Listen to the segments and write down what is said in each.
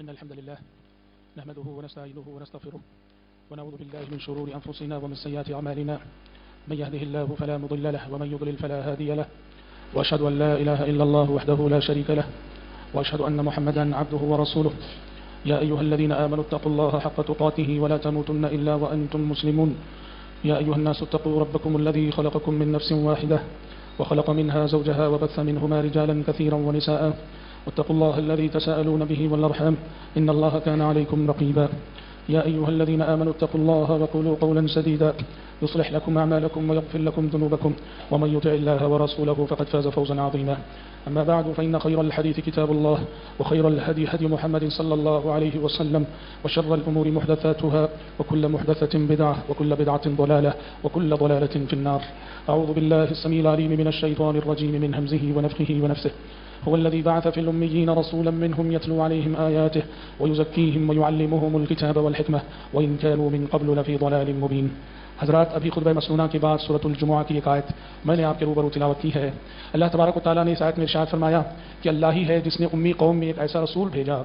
إن الحمد لله نحمده ونستعينه ونستغفره ونعوذ بالله من شرور أنفسنا ومن سيئات أعمالنا من يهده الله فلا مضل له ومن يضلل فلا هادي له وأشهد أن لا إله إلا الله وحده لا شريك له وأشهد أن محمدا عبده ورسوله يا أيها الذين آمنوا اتقوا الله حق تقاته ولا تموتن إلا وأنتم مسلمون يا أيها الناس اتقوا ربكم الذي خلقكم من نفس واحدة وخلق منها زوجها وبث منهما رجالا كثيرا ونساء واتقوا الله الذي تساءلون به والأرحام إن الله كان عليكم رقيبا يا أيها الذين آمنوا اتقوا الله وقولوا قولا سديدا يصلح لكم أعمالكم ويغفر لكم ذنوبكم ومن يطع الله ورسوله فقد فاز فوزا عظيما أما بعد فإن خير الحديث كتاب الله وخير الهدي هدي محمد صلى الله عليه وسلم وشر الأمور محدثاتها وكل محدثة بدعة وكل بدعة ضلالة وكل ضلالة في النار. أعوذ بالله السميع العليم من الشيطان الرجيم من همزه ونفخه ونفسه. هو الذي بعث في الأميين رسولا منهم يتلو عليهم آياته ويزكيهم ويعلمهم الكتاب والحكمة وإن كانوا من قبل لفي ضلال مبين. حضرات ابھی خطبہ مسنونہ کے بعد سورۃ الجمعہ کی ایک آیت میں نے آپ کے روبرو تلاوت کی ہے. اللہ تبارک و تعالیٰ نے اس آیت میں ارشاد فرمایا کہ اللہ ہی ہے جس نے امی قوم میں ایک ایسا رسول بھیجا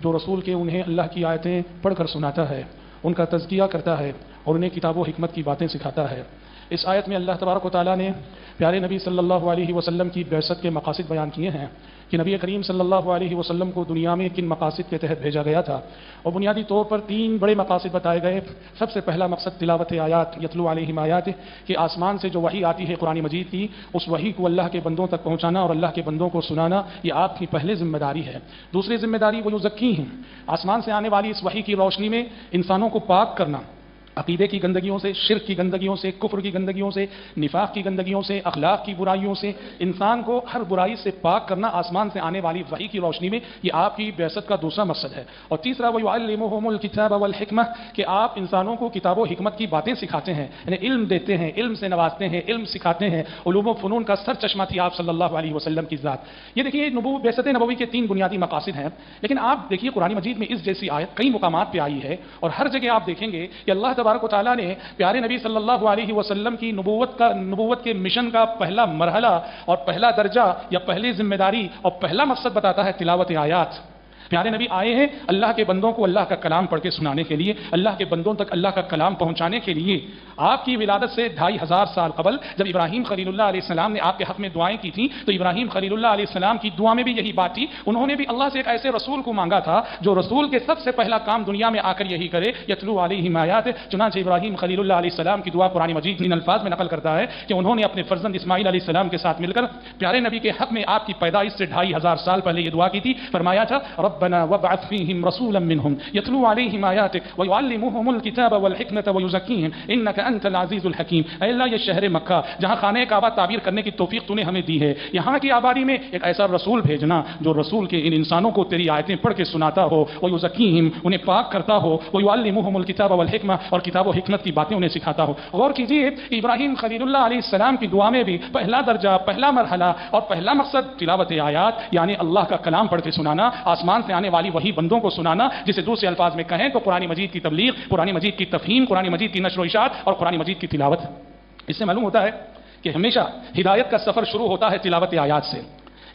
جو رسول کے انہیں اللہ کی آیتیں پڑھ کر سناتا ہے، ان کا تزکیہ کرتا ہے اور انہیں کتاب و حکمت کی باتیں سکھاتا ہے. اس آیت میں اللہ تبارک و تعالیٰ نے پیارے نبی صلی اللہ علیہ وسلم کی بعثت کے مقاصد بیان کیے ہیں کہ نبی کریم صلی اللہ علیہ وسلم کو دنیا میں کن مقاصد کے تحت بھیجا گیا تھا، اور بنیادی طور پر 3 بڑے مقاصد بتائے گئے. سب سے پہلا مقصد تلاوت آیات یتلو علیہم آیات، کہ آسمان سے جو وحی آتی ہے قرآن مجید کی، اس وحی کو اللہ کے بندوں تک پہنچانا اور اللہ کے بندوں کو سنانا، یہ آپ کی پہلے ذمہ داری ہے. دوسری ذمہ داری وہ یزکیہم، آسمان سے آنے والی اس وحی کی روشنی میں انسانوں کو پاک کرنا، عقیدے کی گندگیوں سے، شرک کی گندگیوں سے، کفر کی گندگیوں سے، نفاق کی گندگیوں سے، اخلاق کی برائیوں سے انسان کو ہر برائی سے پاک کرنا آسمان سے آنے والی وحی کی روشنی میں، یہ آپ کی بعثت کا دوسرا مقصد ہے. اور تیسرا وہ یعلمہم الکتاب والحکمہ، کہ آپ انسانوں کو کتاب و حکمت کی باتیں سکھاتے ہیں، یعنی علم دیتے ہیں، علم سے نوازتے ہیں، علم سکھاتے ہیں. علوم و فنون کا سر چشمہ تھی آپ صلی اللہ علیہ وسلم کی ذات. یہ دیکھیے بعثت نبوی کے 3 بنیادی مقاصد ہیں. لیکن آپ دیکھیے قرآن مجید میں اس جیسی آیت کئی مقامات پہ آئی ہے، اور ہر جگہ آپ دیکھیں گے کہ اللہ تبارک و تعالیٰ نے پیارے نبی صلی اللہ علیہ وسلم کی نبوت کے مشن کا پہلا مرحلہ اور پہلا درجہ یا پہلی ذمہ داری اور پہلا مقصد بتاتا ہے تلاوت آیات. پیارے نبی آئے ہیں اللہ کے بندوں کو اللہ کا کلام پڑھ کے سنانے کے لیے، اللہ کے بندوں تک اللہ کا کلام پہنچانے کے لیے. آپ کی ولادت سے 2500 سال قبل جب ابراہیم خلیل اللہ علیہ السلام نے آپ کے حق میں دعائیں کی تھیں، تو ابراہیم خلیل اللہ علیہ السلام کی دعا میں بھی یہی بات تھی. انہوں نے بھی اللہ سے ایک ایسے رسول کو مانگا تھا جو رسول کے سب سے پہلا کام دنیا میں آ کر یہی کرے، یتلو علیہم آیات. چنانچہ ابراہیم خلیل اللہ علیہ السلام کی دعا قرآن مجید ان الفاظ میں نقل کرتا ہے کہ انہوں نے اپنے فرزند اسماعیل علیہ السلام کے ساتھ مل کر پیارے نبی کے حق میں آپ کی پیدائش سے 2500 سال پہلے یہ دعا کی تھی. فرمایا تھا ربنا وابعث فيهم رسولا منهم يتلو عليهم آياتك ويعلمهم الكتاب والحكمة ويزكيهم إنك أنت العزيز الحكيم. اے اللہ یہ شہر مکہ جہاں خانہ کعبہ تعبیر کرنے کی توفیق تو نے ہمیں دی ہے، یہاں کی آبادی میں ایک ایسا رسول بھیجنا جو رسول کے ان انسانوں کو تیری آیتیں پڑھ کے سناتا ہو، ويزكيهم انہیں پاک کرتا ہو، ويعلمهم الكتاب والحكمة اور کتاب و حکمت کی باتیں انہیں سکھاتا ہو. غور کیجیے کہ ابراہیم خلیل اللہ علیہ السلام کی دعا میں بھی پہلا درجہ، پہلا مرحلہ اور پہلا مقصد تلاوت آیات، یعنی اللہ کا کلام پڑھ کے سنانا، آسمان سے آنے والی وہی بندوں کو سنانا، جسے دوسرے الفاظ میں کہیں تو قرآن مجید کی تبلیغ، قرآن مجید کی تفہیم، قرآن مجید کی نشر و اشاعت اور قرآن مجید کی تلاوت. اس سے معلوم ہوتا ہے کہ ہمیشہ ہدایت کا سفر شروع ہوتا ہے تلاوت آیات سے.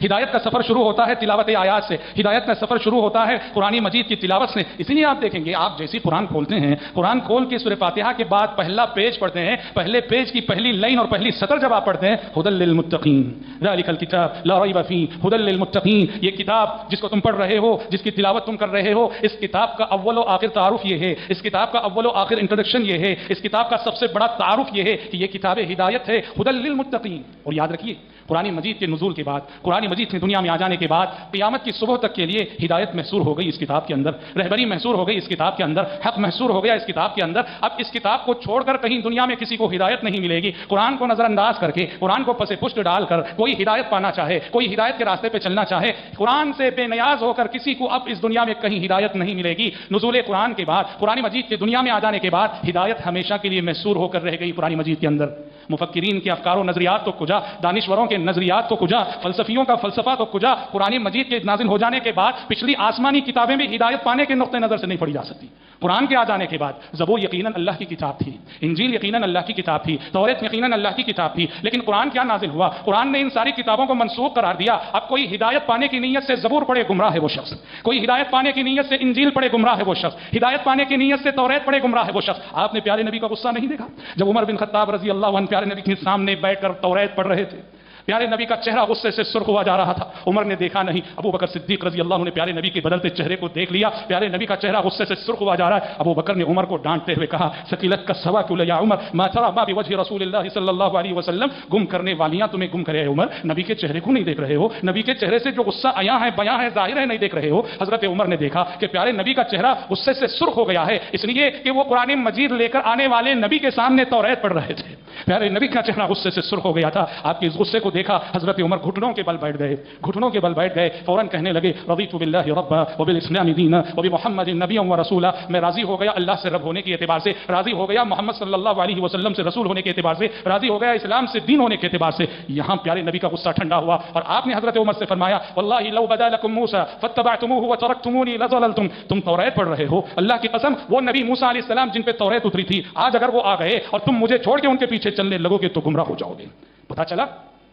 ہدایت کا سفر شروع ہوتا ہے تلاوت آیات سے. ہدایت کا سفر شروع ہوتا ہے قرآن مجید کی تلاوت سے. اسی لیے آپ دیکھیں گے، آپ جیسی قرآن کھولتے ہیں، قرآن کھول کے سورہ فاتحہ کے بعد پہلا پیج پڑھتے ہیں، پہلے پیج کی پہلی لائن اور پہلی سطر جب آپ پڑھتے ہیں، ھدی للمتقین ذالک الکتاب لا ریب فیہ ھدی للمتقین، یہ کتاب جس کو تم پڑھ رہے ہو، جس کی تلاوت تم کر رہے ہو، اس کتاب کا اول و آخر تعارف یہ ہے، اس کتاب کا اول و آخر انٹروڈکشن یہ ہے، اس کتاب کا سب سے بڑا تعارف یہ ہے کہ یہ کتاب ہدایت ہے، ھدی للمتقین. اور یاد رکھیے قرآن مجید کے نزول کے بعد، قرآن مجید میں دنیا میں آ جانے کے بعد قیامت کی صبح تک کے لیے ہدایت محصور ہو گئی اس کتاب کے اندر، رہبری محصور ہو گئی اس کتاب کے اندر، حق محصور ہو گیا اس کتاب کے اندر. اب اس کتاب کو چھوڑ کر کہیں دنیا میں کسی کو ہدایت نہیں ملے گی. قرآن کو نظر انداز کر کے، قرآن کو پس پشت ڈال کر کوئی ہدایت پانا چاہے، کوئی ہدایت کے راستے پہ چلنا چاہے، قرآن سے بے نیاز ہو کر کسی کو اب اس دنیا میں کہیں ہدایت نہیں ملے گی. نزول قرآن کے بعد، قرآن مجید کے دنیا میں آ جانے کے بعد ہدایت ہمیشہ کے لیے محصور ہو کر رہ گئی قرآن مجید کے اندر. مفکرین کے افکار و نظریات تو کجا، دانشوروں کے نظریات تو کجا، فلسفیوں کا فلسفہ تو کجا، قرآن مجید کے نازل ہو جانے کے بعد پچھلی آسمانی کتابیں بھی ہدایت پانے کے نقطۂ نظر سے نہیں پڑھی جا سکتی۔ قرآن کے آ جانے کے بعد زبور یقیناً اللہ کی کتاب تھی، انجیل یقیناً اللہ کی کتاب تھی، توریت یقیناً اللہ کی کتاب تھی، لیکن قرآن کیا نازل ہوا؟ قرآن نے ان ساری کتابوں کو منسوخ قرار دیا۔ اب کوئی ہدایت پانے کی نیت سے زبور پڑھے گمراہ ہے وہ شخص، کوئی ہدایت پانے کی نیت سے انجیل پڑھے گمراہ ہے وہ شخص، ہدایت پانے کی نیت سے توریت پڑھے گمراہ ہے وہ شخص۔ آپ نے پیارے نبی کا غصہ نہیں دیکھا جب عمر بن خطاب رضی اللہ عنہ پیارے نبی کے سامنے بیٹھ کر توریت پڑھ رہے تھے؟ پیارے نبی کا چہرہ غصے سے سرخ ہوا جا رہا تھا، عمر نے دیکھا نہیں، ابو بکر صدیق رضی اللہ عنہ نے پیارے نبی کے بدلتے چہرے کو دیکھ لیا، پیارے نبی کا چہرہ غصے سے سرخ ہوا جا رہا ہے۔ ابو بکر نے عمر کو ڈانٹتے ہوئے کہا ثقیلت کا سوا کل یا عمر ما ترى ما بوجه رسول اللہ صلی اللہ علیہ وسلم، گم کرنے والیاں تمہیں گم کرے عمر، نبی کے چہرے کو نہیں دیکھ رہے ہو، نبی کے چہرے سے جو غصہ آیا ہے بیاں ہے ظاہر ہے نہیں دیکھ رہے ہو۔ حضرت عمر نے دیکھا کہ پیارے نبی کا چہرہ غصے سے سرخ ہو گیا ہے، اس لیے کہ وہ قرآن مجید لے کر آنے والے نبی کے سامنے توریت پڑھ رہے تھے، پیارے نبی کا چہرہ غصے سے سرخ ہو گیا تھا۔ آپ کے اس غصے کو دیکھا حضرت عمر گھٹنوں کے بل بیٹھ گئے، گھٹنوں کے بل بیٹھ گئے، فوراً کہنے لگے رضیت باللہ ربا وبالاسلام دینا وبمحمد نبیا ورسولا، میں راضی ہو گیا اللہ سے رب ہونے کے اعتبار سے، راضی ہو گیا محمد صلی اللہ علیہ وسلم سے رسول ہونے کے اعتبار سے، راضی ہو گیا اسلام سے دین ہونے کے اعتبار سے۔ یہاں پیارے نبی کا غصہ ٹھنڈا ہوا اور آپ نے حضرت عمر سے فرمایا واللہ لو بدا لکم موسیٰ فاتبعتموہ وترکتمونی لضللتم، تم توریت پڑھ رہے ہو، اللہ کی قسم وہ نبی موسیٰ علیہ السلام جن پہ توریت اتری تھی آج اگر وہ آ گئے اور تم مجھے چھوڑ کے ان کے پیچھے چلنے لگو گے تو گمراہ ہو جاؤ گے۔ پتہ چلا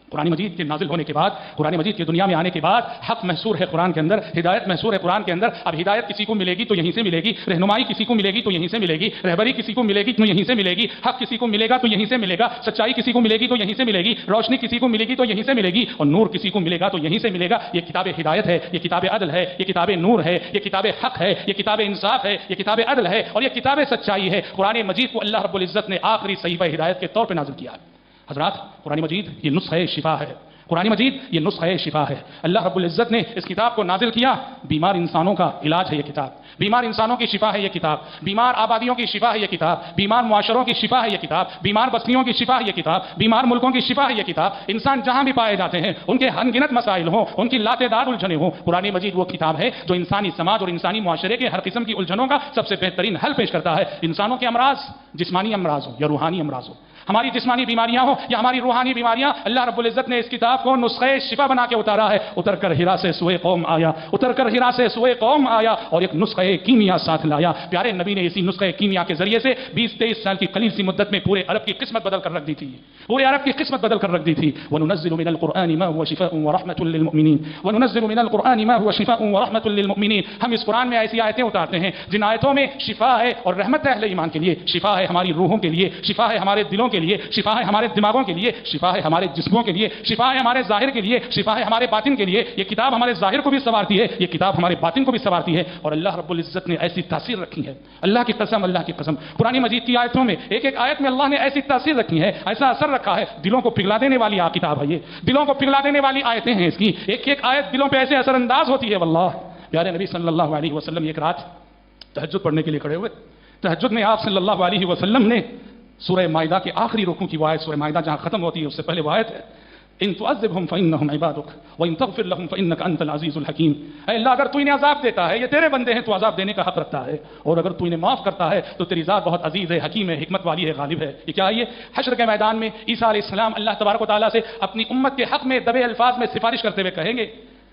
قرآن مجید کے نازل ہونے کے بعد، قرآن مجید کے دنیا میں آنے کے بعد حق محصور ہے قرآن کے اندر، ہدایت محصور ہے قرآن کے اندر۔ اب ہدایت کسی کو ملے گی تو یہیں سے ملے گی، رہنمائی کسی کو ملے گی تو یہیں سے ملے گی، رہبری کسی کو ملے گی تو یہیں سے ملے گی، حق کسی کو ملے گا تو یہیں سے ملے گا، سچائی کسی کو ملے گی تو یہیں سے ملے گی، روشنی کسی کو ملے گی تو یہیں سے ملے گی، اور نور کسی کو ملے گا تو یہیں سے ملے گا۔ یہ کتاب ہدایت ہے، یہ کتاب عدل ہے، یہ کتاب نور ہے، یہ کتاب حق ہے، یہ کتاب انصاف ہے، یہ کتاب عدل ہے اور یہ کتاب سچائی ہے۔ قرآن مجید کو اللہ رب العزت نے آخری صحیفہ ہدایت کے طور پہ نازل کیا ہے۔ حضرات قرآن مجید یہ نسخہ شفا ہے، قرآن مجید یہ نسخہ شفا ہے۔ اللہ رب العزت نے اس کتاب کو نازل کیا، بیمار انسانوں کا علاج ہے یہ کتاب، بیمار انسانوں کی شفا ہے یہ کتاب، بیمار آبادیوں کی شفا ہے یہ کتاب، بیمار معاشروں کی شفا ہے یہ کتاب، بیمار بستیوں کی شفا ہے یہ کتاب، بیمار ملکوں کی شفا ہے یہ کتاب۔ انسان جہاں بھی پائے جاتے ہیں ان کے انگنت مسائل ہوں، ان کی لاتعداد الجھنیں ہوں، قرآن مجید وہ کتاب ہے جو انسانی سماج اور انسانی معاشرے کے ہر قسم کی الجھنوں کا سب سے بہترین حل پیش کرتا ہے۔ انسانوں کے امراض، جسمانی امراض ہو یا روحانی امراض ہو، ہماری جسمانی بیماریاں ہوں یا ہماری روحانی بیماریاں، اللہ رب العزت نے اس کتاب کو نسخہ شفا بنا کے اتارا ہے۔ اتر کر ہرا سے سوئے قوم آیا، اتر کر ہرا سے سوئے قوم آیا اور ایک نسخہ کیمیا ساتھ لایا۔ پیارے نبی نے اسی نسخہ کیمیا کے ذریعے سے 20-23 سال کی قلیل سی مدت میں پورے عرب کی قسمت بدل کر رکھ دی تھی، پورے عرب کی قسمت بدل کر رکھ دی تھی۔ وَنُنَزِّلُ مِنَ الْقُرْآنِ مَا هُوَ شِفَاءٌ وَرَحْمَةٌ لِّلْمُؤْمِنِينَ وَنُنَزِّلُ مِنَ الْقُرْآنِ مَا هُوَ شِفَاءٌ وَرَحْمَةٌ لِّلْمُؤْمِنِينَ، ہم اس قرآن میں ایسی آیتیں اتارتے ہیں جن آیتوں میں شفا ہے اور رحمت ہے اہل ایمان کے لیے، شفا ہے ہماری روحوں کے لیے، شفا ہے ہمارے دلوں کے لیے، شفا ہے ہمارے دماغوں کے لیے، شفا ہے ہمارے جسموں کے لیے، شفا ہے ہمارے ظاہر کے لیے، شفا ہے ہمارے باطن کے لیے۔ یہ کتاب ہمارے ظاہر کو بھی سنوارتی ہے، یہ کتاب ہمارے باطن کو بھی سنوارتی ہے، اور اللہ رب العزت نے ایسی تاثیر رکھی ہے، اللہ کی قسم، اللہ کی قسم، قرآن مجید کی آیتوں میں ایک ایک آیت میں اللہ نے ایسی تاثیر رکھی ہے، ایسا اثر رکھا ہے، دلوں کو پگھلا دینے والی کتاب ہے یہ، دلوں کو پگھلا دینے والی آیتیں ہیں اس کی، ایک ایک آیت دلوں پہ ایسے اثر انداز ہوتی ہے واللہ۔ پیارے نبی صلی اللہ علیہ وسلم ایک رات تہجد پڑھنے کے لیے کھڑے ہوئے، تہجد میں آپ صلی اللہ علیہ وسلم نے سورہ مائدہ کے آخری رکوع کی وہ آیت، سورہ مائدہ جہاں ختم ہوتی ہے اس سے پہلے وہ آیت ہے ان تعذبهم فانهم عبادك وان تغفر لهم فانك انت العزيز الحكيم، اے اللہ اگر تو انہیں عذاب دیتا ہے یہ تیرے بندے ہیں تو عذاب دینے کا حق رکھتا ہے، اور اگر تو انہیں معاف کرتا ہے تو تیری ذات بہت عزیز ہے، حکیم ہے، حکمت والی ہے، غالب ہے۔ یہ کیا ہے؟ حشر کے میدان میں عیسیٰ علیہ السلام اللہ تبارک و تعالیٰ سے اپنی امت کے حق میں دبے الفاظ میں سفارش کرتے ہوئے کہیں گے،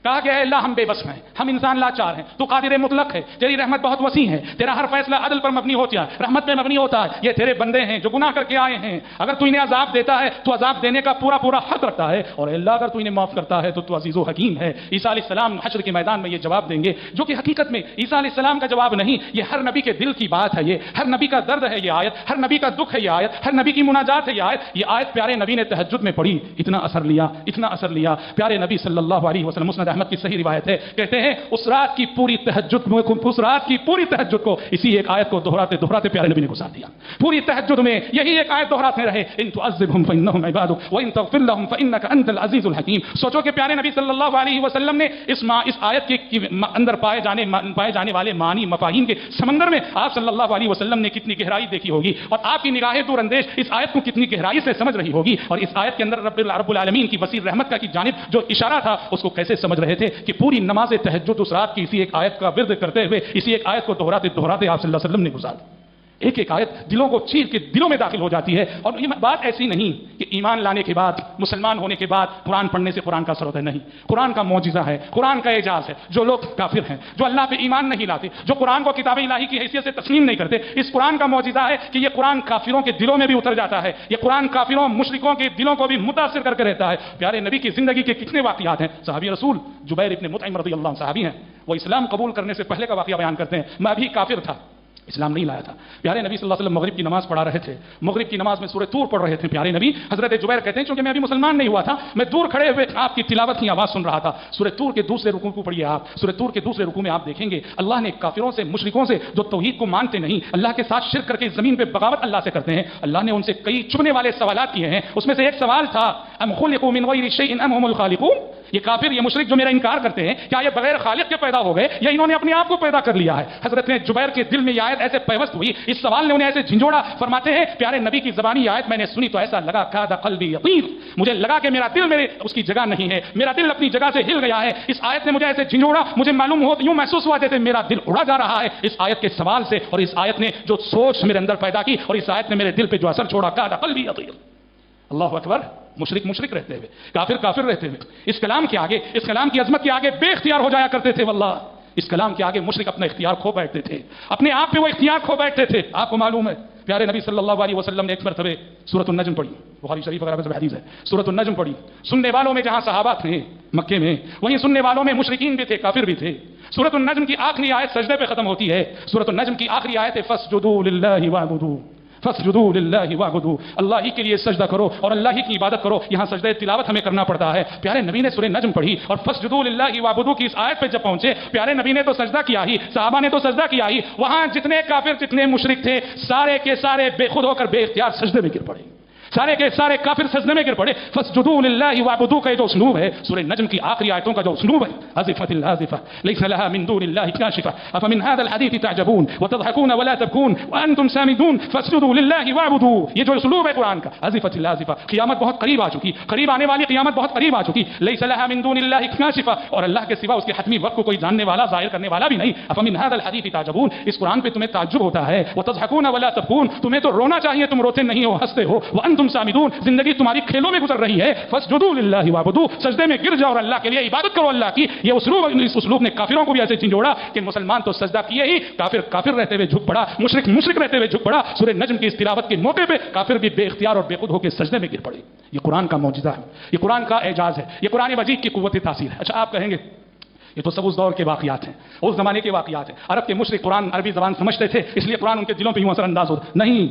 کہا کہ اے اللہ ہم بے بس ہیں، ہم انسان لاچار ہیں، تو قادر مطلق ہے، تیری رحمت بہت وسیع ہے، تیرا ہر فیصلہ عدل پر مبنی ہوتا ہے، رحمت پہ مبنی ہوتا ہے، یہ تیرے بندے ہیں جو گناہ کر کے آئے ہیں، اگر تو انہیں عذاب دیتا ہے تو عذاب دینے کا پورا پورا حق رکھتا ہے، اور اے اللہ اگر تو انہیں معاف کرتا ہے تو عزیز و حکیم ہے۔ عیسیٰ علیہ السلام حشر کے میدان میں یہ جواب دیں گے جو کہ حقیقت میں عیسیٰ علیہ السلام کا جواب نہیں، یہ ہر نبی کے دل کی بات ہے، یہ ہر نبی کا درد ہے، یہ آیت ہر نبی کا دکھ ہے، یہ آیت ہر نبی کی مناجات ہے، یہ آیت پیارے نبی نے تہجد میں پڑھی، اتنا اثر لیا، اتنا اثر لیا۔ پیارے نبی صلی اللہ علیہ وسلم، مسند احمد کی صحیح روایت ہے، کہتے ہیں اس رات کی پوری تہجد کو اسی ایک آیت کو دہراتے دہراتے پیارے نبی نے گزار دیا، پوری تہجد میں یہی ایک آیت دہراتے رہے، ان تعذبهم فانهم عبادك وان تغفر لهم فانك انت العزيز الحكيم۔ سوچو کہ پیارے نبی صلی اللہ علیہ وسلم نے اس آیت کے اندر پائے جانے والے معنی مفاہیم کے سمندر میں آپ صلی اللہ علیہ وسلم نے کتنی گہرائی دیکھی ہوگی، اور آپ کی نگاہیں دور اندیش اس آیت کو کتنی گہرائی سے سمجھ رہی ہوگی، اور اس آیت کے اندر رب العالمین کی وسیع رحمت کا کی جانب جو اشارہ تھا اس کو کیسے سمجھ رہے تھے کہ پوری نماز تہجد اس رات کی اسی ایک آیت کا ورد کرتے ہوئے اسی ایک آیت کو دہراتے دہراتے آپ صلی اللہ علیہ وسلم نے گزار دی۔ ایک ایک آیت دلوں کو چیر کے دلوں میں داخل ہو جاتی ہے. اور یہ بات ایسی نہیں کہ ایمان لانے کے بعد مسلمان ہونے کے بعد قرآن پڑھنے سے قرآن کا اثر ہوتا ہے. نہیں, قرآن کا معجزہ ہے, قرآن کا اعجاز ہے. جو لوگ کافر ہیں, جو اللہ پہ ایمان نہیں لاتے, جو قرآن کو کتاب الہی کی حیثیت سے تسلیم نہیں کرتے, اس قرآن کا معجزہ ہے کہ یہ قرآن کافروں کے دلوں میں بھی اتر جاتا ہے. یہ قرآن کافروں مشرکوں کے دلوں کو بھی متاثر کر کے رہتا ہے. پیارے نبی کی زندگی کے کتنے واقعات ہیں. صحابی رسول جبیر ابن مطعم رضی اللہ عنہ صحابی ہیں, وہ اسلام قبول کرنے سے پہلے کا واقعہ بیان کرتے ہیں. میں بھی کافر تھا, اسلام نہیں لایا تھا. پیارے نبی صلی اللہ علیہ وسلم مغرب کی نماز پڑھا رہے تھے. مغرب کی نماز میں سورہ طور پڑھ رہے تھے. پیارے نبی حضرت جبیر کہتے ہیں چونکہ میں ابھی مسلمان نہیں ہوا تھا, میں دور کھڑے ہوئے آپ کی تلاوت کی آواز سن رہا تھا. سورہ طور کے دوسرے رکوع کو پڑھیے آپ. سورہ طور کے دوسرے رکوع میں آپ دیکھیں گے اللہ نے کافروں سے, مشرکوں سے, جو توحید کو مانتے نہیں, اللہ کے ساتھ شرک کر کے زمین پہ بغاوت اللہ سے کرتے ہیں, اللہ نے ان سے کئی چبھنے والے سوالات کیے ہیں. اس میں سے ایک سوال تھا ام خلقوا من غیر شیء ام هم الخالقون. یہ کافر, یہ مشرک جو میرا انکار کرتے ہیں, کیا یہ بغیر خالق کے پیدا ہو گئے یا انہوں نے اپنے آپ کو پیدا کر لیا ہے؟ حضرت جبیر کے دل میں یہ آیت ایسے پیوست ہوئی, اس سوال نے انہیں ایسے جھنجھوڑا. فرماتے ہیں پیارے نبی کی زبانی آیت میں نے سنی تو ایسا لگا کاد قلبی یطیر, مجھے لگا کہ میرا دل میرے اس کی جگہ نہیں ہے, میرا دل اپنی جگہ سے ہل گیا ہے. اس آیت نے مجھے ایسے جھنجھوڑا, مجھے معلوم ہو, یوں محسوس ہوا جیسے میرا دل اڑا جا رہا ہے اس آیت کے سوال سے, اور اس آیت نے جو سوچ میرے اندر پیدا کی, اور اس آیت نے میرے دل پہ جو اثر چھوڑا, کاد قلبی یطیر. اللہ اکبر. مشرک مشرک رہتے ہوئے, کافر کافر رہتے ہوئے, اس کلام کے آگے, اس کلام کی عظمت کے آگے بے اختیار ہو جایا کرتے تھے. واللہ اس کلام کے آگے مشرک اپنا اختیار کھو بیٹھتے تھے, اپنے آپ پہ وہ اختیار کھو بیٹھتے تھے. آپ کو معلوم ہے پیارے نبی صلی اللہ علیہ وسلم نے ایک مرتبہ سورۃ النجم پڑھی, بخاری شریف وغیرہ میں حدیث ہے, سورۃ النجم پڑھی. سننے والوں میں جہاں صحابہ تھے مکے میں, وہیں سننے والوں میں مشرکین بھی تھے, کافر بھی تھے. سورۃ النجم کی آخری آیت سجدے پہ ختم ہوتی ہے. سورۃ النجم کی آخری آیت ہے فاسجدوا للہ واعبدوا, فاسجدوا للہ واعبدوا, اللہ ہی کے لیے سجدہ کرو اور اللہ ہی کی عبادت کرو. یہاں سجدہ تلاوت ہمیں کرنا پڑتا ہے. پیارے نبی نے سورہ نجم پڑھی اور فاسجدوا للہ واعبدوا کی اس آیت پہ جب پہنچے, پیارے نبی نے تو سجدہ کیا ہی, صحابہ نے تو سجدہ کیا ہی, وہاں جتنے کافر جتنے مشرک تھے سارے کے سارے بے خود ہو کر بے اختیار سجدے میں گر پڑے. سارے کے سارے کافر سجدے میں گر پڑے. فاسجدوا للہ واعبدوا کا جو اسلوب ہے سورہ نجم کی آخری آیتوں کا جو اسلوب ہے, ازفت الازفہ لیس لها من دون الله کاشفہ افمن هذا الحديث تعجبون وتضحكون ولا تبكون وانتم سامدون فاسجدوا لله واعبدوا. یہ جو اسلوب ہے قرآن کا, ازفت الازفہ, قیامت بہت قریب آ چکی, قریب آنے والی قیامت بہت قریب آ چکی. لیس لها من دون الله کاشفہ, اور اللہ کے سوا اس کے حتمی وقت کو کوئی جاننے والا ظاہر کرنے والا بھی نہیں. افمن هذا الحديث تعجبون, اس قرآن پہ تمہیں تعجب ہوتا ہے. وتضحكون ولا تبكون, تمہیں تو رونا چاہیے, تم روتے نہیں ہو, ہنستے ہو. وانتم سامدون, زندگی تمہاری کھیلوں میں گزر رہی ہے. فاسجدوا للہ واعبدوا, سجدے میں گر جاؤ اور اللہ کے لیے عبادت کرو اللہ کی. یہ اسلوب, اس اسلوب نے کافروں کو بھی ایسے جھنجھوڑا کہ مسلمان تو سجدہ کیے ہی, کافر کافر رہتے ہوئے جھک پڑا, مشرک مشرک رہتے ہوئے جھک پڑا. سورہ نجم کی اس تلاوت کے موقع پہ کافر بھی بے اختیار اور بے خود ہو کے سجدے میں گر پڑے. یہ قرآن کا معجزہ ہے, یہ قرآن کا اعجاز ہے, یہ قرآن مجید کی قوت تاثیر ہے. اچھا آپ کہیں گے یہ تو سب اس دور کے واقعات ہیں, اس زمانے کے واقعات ہیں. عرب کے مشرک قرآن عربی زبان سمجھتے تھے اس لیے قرآن ان کے دلوں پہ یوں اثر انداز ہوتا. نہیں,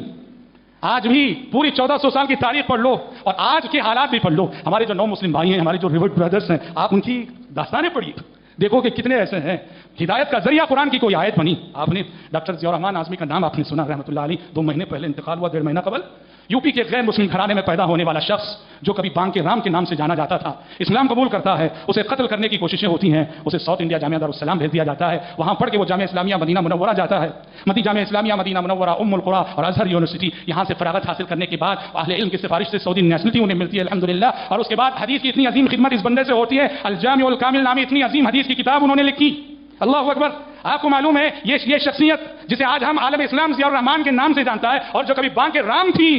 آج بھی پوری 1400 سال کی تاریخ پڑھ لو اور آج کے حالات بھی پڑھ لو. ہمارے جو نو مسلم بھائی ہیں, ہمارے جو ریورٹ برادرز ہیں, آپ ان کی داستانیں پڑھیے, دیکھو کہ کتنے ایسے ہیں. ہدایت کا ذریعہ قرآن کی کوئی آیت بنی. آپ نے ڈاکٹر ضیاء الرحمان اعظمی کا نام آپ نے سنا, رحمۃ اللہ علیہ, 2 مہینے پہلے انتقال ہوا, 1.5 مہینہ قبل. یو پی کے غیر مسلم گھرانے میں پیدا ہونے والا شخص جو کبھی بانکے رام کے نام سے جانا جاتا تھا, اسلام قبول کرتا ہے, اسے قتل کرنے کی کوششیں ہوتی ہیں, اسے ساؤتھ انڈیا جامعہ دارالسلام بھیج دیا جاتا ہے. وہاں پڑھ کے وہ جامعہ اسلامیہ مدینہ منورہ جاتا ہے. جامعہ اسلامیہ مدینہ منورہ, ام القریٰ اور ازہر یونیورسٹی, یہاں سے فراغت حاصل کرنے کے بعد اہل علم کی سفارش سے سعودی نیشنلٹی انہیں ملتی ہے الحمدللہ. اور اس کے بعد حدیث کی اتنی عظیم خدمت اس بندے سے ہوتی ہے, الجامع الکامل نامی اتنی عظیم حدیث کی کتاب انہوں نے لکھی. اللہ اکبر. آپ کو معلوم ہے یہ شخصیت جسے آج ہم عالم اسلام ضیاء الرحمان کے نام سے جانتا ہے, اور جو کبھی بانکے رام تھی,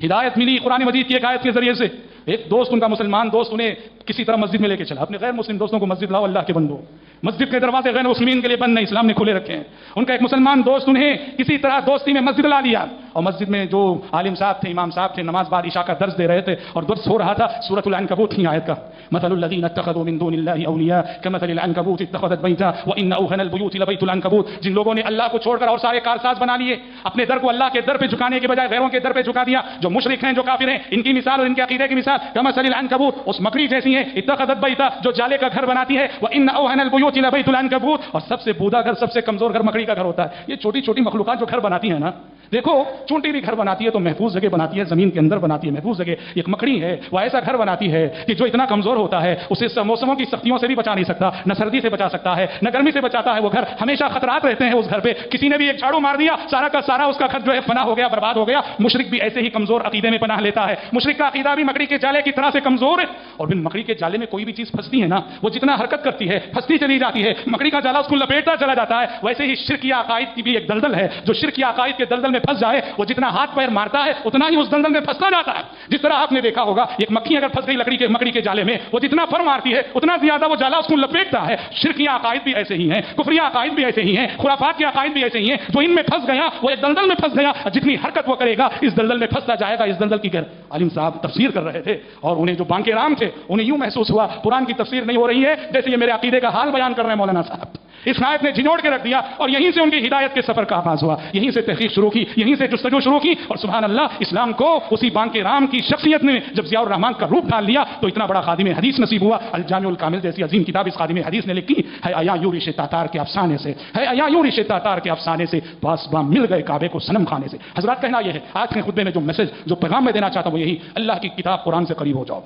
ہدایت ملی قرآن مجید کی ایک آیت کے ذریعے سے. ایک دوست, ان کا مسلمان دوست, انہیں کسی طرح مسجد میں لے کے چلا. اپنے غیر مسلم دوستوں کو مسجد لاؤ, اللہ کے بندو, مسجد کے دروازے غیر مسلمین کے لیے بند نہیں, اسلام نے کھلے رکھے ہیں. ان کا ایک مسلمان دوست انہیں کسی طرح دوستی میں مسجد لا لیا, اور مسجد میں جو عالم صاحب تھے, امام صاحب تھے, نماز بعد عشاء کا درس دے رہے تھے, اور درس ہو رہا تھا سورۃ العنکبوت کی آیت کا, مثل الذین اتخذوا من دون اللہ اولیاء کمثل العنکبوت اتخذت بیتا وان اوهن البیوت لبیت العنکبوت. جن لوگوں نے اللہ کو چھوڑ کر اور سارے کارساز بنا لیے, اپنے در کو اللہ کے در پہ جھکانے کے بجائے غیروں کے در پہ جھکا دیا, جو مشرک ہیں, جو کافر ہیں, ان کی مثال اور ان کے عقیدے کی مثال کمثل العنکبوت, اس مکڑی جیسی ہے, اتخذت بیتا, جو جالے کا گھر بناتی ہے, وان اوهن البیوت لبیت العنکبوت, اور سب سے بودا گھر, سب سے کمزور گھر مکڑی کا گھر ہوتا ہے. یہ چھوٹی چھوٹی مخلوقات جو گھر بناتی ہیں نا, دیکھو چونٹی بھی گھر بناتی ہے تو محفوظ جگہ بناتی ہے, زمین کے اندر بناتی ہے محفوظ جگہ. ایک مکڑی ہے وہ ایسا گھر بناتی ہے کہ جو اتنا کمزور ہوتا ہے اسے موسموں کی سختیوں سے بھی بچا نہیں سکتا, نہ سردی سے بچا سکتا ہے, نہ گرمی سے بچاتا ہے. وہ گھر ہمیشہ خطرات رہتے ہیں اس گھر پہ. کسی نے بھی ایک جھاڑو مار دیا, سارا کا سارا اس کا گھر جو ہے فنا ہو گیا, برباد ہو گیا. مشرک بھی ایسے ہی کمزور عقیدے میں پناہ لیتا ہے. مشرک کا عقیدہ بھی مکڑی کے جالے کی طرح سے کمزور ہے. اور پھر مکڑی کے جالے میں کوئی بھی چیز پھنستی ہے نا, وہ جتنا حرکت کرتی ہے پھنستی چلی جاتی ہے, مکڑی کا جالا اس کو لپیٹتا چلا جاتا ہے. ویسے ہی شرک یا عقائد کی بھی ایک دلدل ہے, جو شرک یا عقائد کے دلدل میں پھنس جائے وہ جتنا ہاتھ پیر مارتا ہے اتنا ہی اس دلدل میں پھنستا جاتا ہے. جس طرح آپ نے دیکھا ہوگا ایک مکھی اگر پھنس گئی مکڑی کے جالے میں وہ جتنا پر مارتی ہے اتنا زیادہ وہ جالا اس کو لپیٹتا ہے. شرکی عقائد بھی ایسے ہی ہیں, کفری عقائد بھی ایسے ہی ہیں, خرافات کے عقائد بھی ایسے ہی ہیں. جو ان میں پھنس گیا وہ ایک دلدل میں پھنس گیا, جتنی حرکت وہ کرے گا اس دلدل میں پھنستا جائے گا. اس دلدل کی گر عالم صاحب تفسیر کر رہے تھے اور انہیں جو بانکے رام تھے انہیں یوں محسوس ہوا قرآن کی تفسیر نہیں ہو رہی ہے جیسے یہ میرے عقیدے کا حال بیان کر رہے ہیں مولانا صاحب. اس آیت نے جھنجھوڑ کے رکھ دیا اور یہیں سے ان کی ہدایت کے سفر کا آغاز ہوا, یہیں سے تحقیق شروع کی, یہیں سے جستجو شروع کی. اور سبحان اللہ اسلام کو اسی بانکے رام کی شخصیت نے جب ضیاء الرحمان کا روپ ڈال لیا تو اتنا بڑا خادم حدیث نصیب ہوا. الجامع الکامل جیسی عظیم کتاب اس خادم حدیث نے لکھی ہے. ایا یورش تاتار کے افسانے سے ہے, ایا یورش تاتار کے افسانے سے پاسباں مل گئے کعبے کو صنم خانے سے. حضرات کہنا یہ ہے آج کے خطبے میں جو میسج جو پیغام میں دینا چاہتا ہوں وہ یہی, اللہ کی کتاب قرآن سے قریب ہو جاؤ,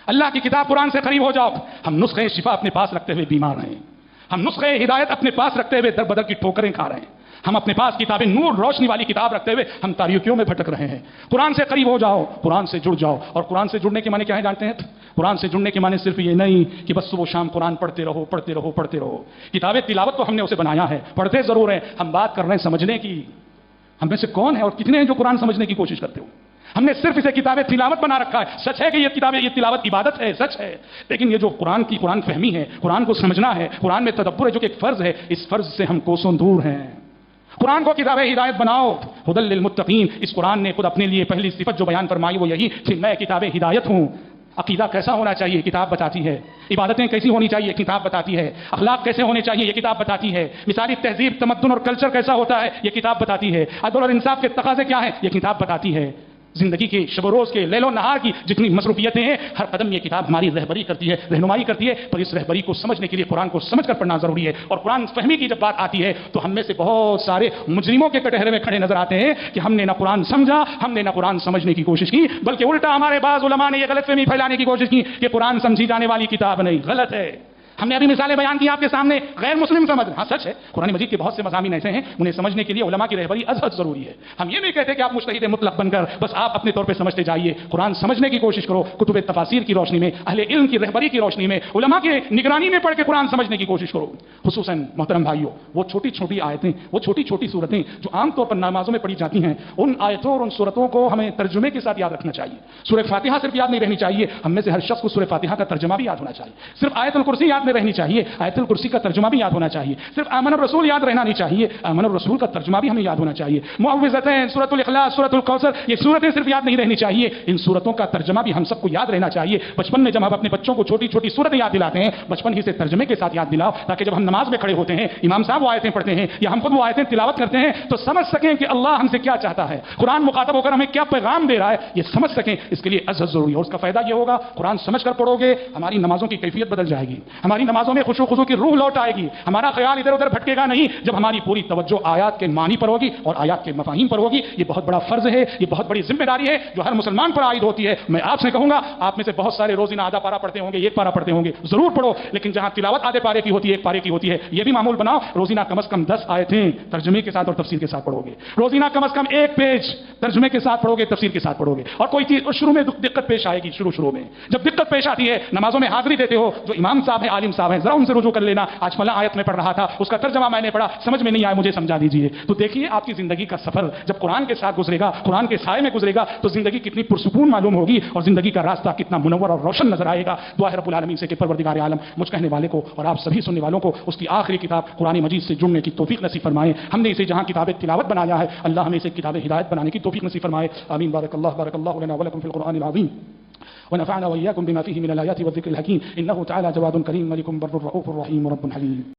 اللہ کی کتاب قرآن سے قریب ہو جاؤ. ہم نسخے شفا اپنے پاس رکھتے ہوئے بیمار ہیں, ہم نسخے ہدایت اپنے پاس رکھتے ہوئے در بدر کی ٹھوکریں کھا رہے ہیں. ہم اپنے پاس کتابیں نور روشنی والی کتاب رکھتے ہوئے ہم تاریکیوں میں بھٹک رہے ہیں. قرآن سے قریب ہو جاؤ, قرآن سے جڑ جاؤ. اور قرآن سے جڑنے کے معنی کیا ہے جانتے ہیں؟ قرآن سے جڑنے کے معنی صرف یہ نہیں کہ بس صبح شام قرآن پڑھتے رہو پڑھتے رہو پڑھتے رہو. کتاب تلاوت تو ہم نے اسے بنایا ہے, پڑھتے ضرور ہیں. ہم بات کر رہے ہیں سمجھنے کی. ہم میں سے کون ہے اور کتنے ہیں جو قرآن سمجھنے کی کوشش کرتے ہو؟ ہم نے صرف اسے کتاب تلاوت بنا رکھا ہے. سچ ہے کہ یہ کتابیں یہ تلاوت عبادت ہے, سچ ہے, لیکن یہ جو قرآن فہمی ہے, قرآن کو سمجھنا ہے, قرآن میں تدبر ہے جو کہ ایک فرض ہے, اس فرض سے ہم کوسوں دور ہیں. قرآن کو کتاب ہدایت بناؤ. ہدی للمتقین, اس قرآن نے خود اپنے لیے پہلی صفت جو بیان فرمائی وہ یہی کہ میں کتاب ہدایت ہوں. عقیدہ کیسا ہونا چاہیے کتاب بتاتی ہے, عبادتیں کیسی ہونی چاہیے کتاب بتاتی ہے, اخلاق کیسے ہونے چاہیے یہ کتاب بتاتی ہے, مثالی تہذیب تمدن اور کلچر کیسا ہوتا ہے یہ کتاب بتاتی ہے, عدل اور انصاف کے تقاضے کیا ہیں یہ کتاب بتاتی ہے. زندگی کے شب و روز کے لیل و نہار کی جتنی مصروفیتیں ہیں ہر قدم یہ کتاب ہماری رہبری کرتی ہے, رہنمائی کرتی ہے. پر اس رہبری کو سمجھنے کے لیے قرآن کو سمجھ کر پڑھنا ضروری ہے. اور قرآن فہمی کی جب بات آتی ہے تو ہم میں سے بہت سارے مجرموں کے کٹہرے میں کھڑے نظر آتے ہیں کہ ہم نے نہ قرآن سمجھا, ہم نے نہ قرآن سمجھنے کی کوشش کی, بلکہ الٹا ہمارے بعض علماء نے یہ غلط فہمی پھیلانے کی کوشش کی کہ قرآن سمجھی جانے والی کتاب نہیں, غلط ہے. ہم نے ابھی مثالیں بیان کی آپ کے سامنے, غیر مسلم سمجھ. ہاں سچ ہے قرآن مجید کے بہت سے مضامین ایسے ہیں انہیں سمجھنے کے لیے علماء کی رہبری ازحد ضروری ہے. ہم یہ نہیں کہتے کہ آپ مجتہد مطلق بن کر بس آپ اپنے طور پہ سمجھتے جائیے. قرآن سمجھنے کی کوشش کرو, کتب تفاسیر کی روشنی میں, اہل علم کی رہبری کی روشنی میں, علماء کے نگرانی میں پڑھ کے قرآن سمجھنے کی کوشش کرو. خصوصاً محترم بھائیوں وہ چھوٹی چھوٹی آیتیں, وہ چھوٹی چھوٹی صورتیں جو عام طور پر نمازوں میں پڑھی جاتی ہیں, ان آیتوں اور ان صورتوں کو ہمیں ترجمے کے ساتھ یاد رکھنا چاہیے. سورہ فاتحہ صرف یاد نہیں رہنی چاہیے, ہم میں سے ہر شخص کو سورہ فاتحہ کا ترجمہ بھی یاد ہونا چاہیے. صرف آیت الکرسی یاد نہیں رہنی چاہیے, آیت الکرسی کا ترجمہ بھی یاد ہونا چاہیے. صرف آمن الرسول یاد رہنا نہیں چاہیے, آمن الرسول کا ترجمہ بھی ہمیں یاد ہونا چاہیے. معوذتین, سورۃ الاخلاص, سورۃ الکوثر, یہ سورتیں صرف یاد نہیں رہنی چاہیے, ان سورتوں کا ترجمہ بھی ہم سب کو یاد رہنا چاہیے. بچپن میں جب ہم اپنے بچوں کو چھوٹی چھوٹی سورتیں یاد دلاتے ہیں بچپن ہی سے ترجمے کے ساتھ یاد دلاؤ, تاکہ جب ہم نماز میں کھڑے ہوتے ہیں امام صاحب وہ آیتیں پڑھتے ہیں یا ہم خود وہ آیتیں تلاوت کرتے ہیں تو سمجھ سکیں کہ اللہ ہم سے کیا چاہتا ہے, قرآن مخاطب ہو کر ہمیں کیا پیغام دے رہا ہے, یہ سمجھ سکیں. اس کے لیے ازحد ضروری ہے اور اس کا فائدہ یہ ہوگا قرآن سمجھ کر پڑھو گے ہماری نمازوں کی کیفیت بدل جائے گی, ہماری نمازوں میں خشوع و خضوع کی روح لوٹ آئے گی, ہمارا خیال ادھر ادھر بھٹکے گا نہیں جب ہماری پوری توجہ آیات کے معنی پر ہوگی اور آیات کے مفاہیم پر ہوگی. یہ بہت بڑا فرض ہے, یہ بہت بڑی ذمہ داری ہے جو ہر مسلمان پر عائد ہوتی ہے. میں آپ سے کہوں گا آپ میں سے بہت سارے روزانہ آدھا پارا پڑھتے ہوں گے, ایک پارا پڑھتے ہوں گے, ضرور پڑھو, لیکن جہاں تلاوت آدھے پارے کی ہوتی ہے ایک پارے کی ہوتی ہے یہ بھی معمول بناؤ. روزانہ کم از کم 10 آیتیں ترجمے کے ساتھ اور تفسیر کے ساتھ پڑھو گے, روزانہ کم از کم 1 پیج ترجمے کے ساتھ پڑھو گے, تفسیر کے ساتھ پڑھو گے. اور کوئی چیز شروع میں دقت پیش آئے گی, شروع میں جب دقت پیش آتی ہے نمازوں میں حاضری دیتے ہو جو امام صاحب ہیں عالم صاحب ہیں ذرا ان سے رجوع کر لینا, آج فلاں آیت میں پڑھ رہا تھا اس کا ترجمہ میں نے پڑھا سمجھ میں نہیں آیا مجھے سمجھا دیجیے. تو دیکھیے آپ کی زندگی کا سفر جب قرآن کے ساتھ گزرے گا, قرآن کے سائے میں گزرے گا تو زندگی کتنی پرسکون معلوم ہوگی اور زندگی کا راستہ کتنا منور اور روشن نظر آئے گا. دعا ہے رب العالمین سے کہ پروردگار عالم مجھ کہنے والے کو اور آپ سبھی سننے والوں کو اس کی آخری کتاب قرآن مجید سے جڑنے کی توفیق نصیب فرمائے. ہم نے اسے جہاں کتاب تلاوت بنایا ہے اللہ ہمیں اسے کتاب ہدایت بنانے کی توفیق نصیب فرمائے. آمین. بارک اللہ لنا ولکم فی القرآن العظیم ونفعنا وإياكم بما فيه من الآيات والذكر الحكيم إنه تعالى جواد كريم ملك بر رؤوف رحيم رب حليم.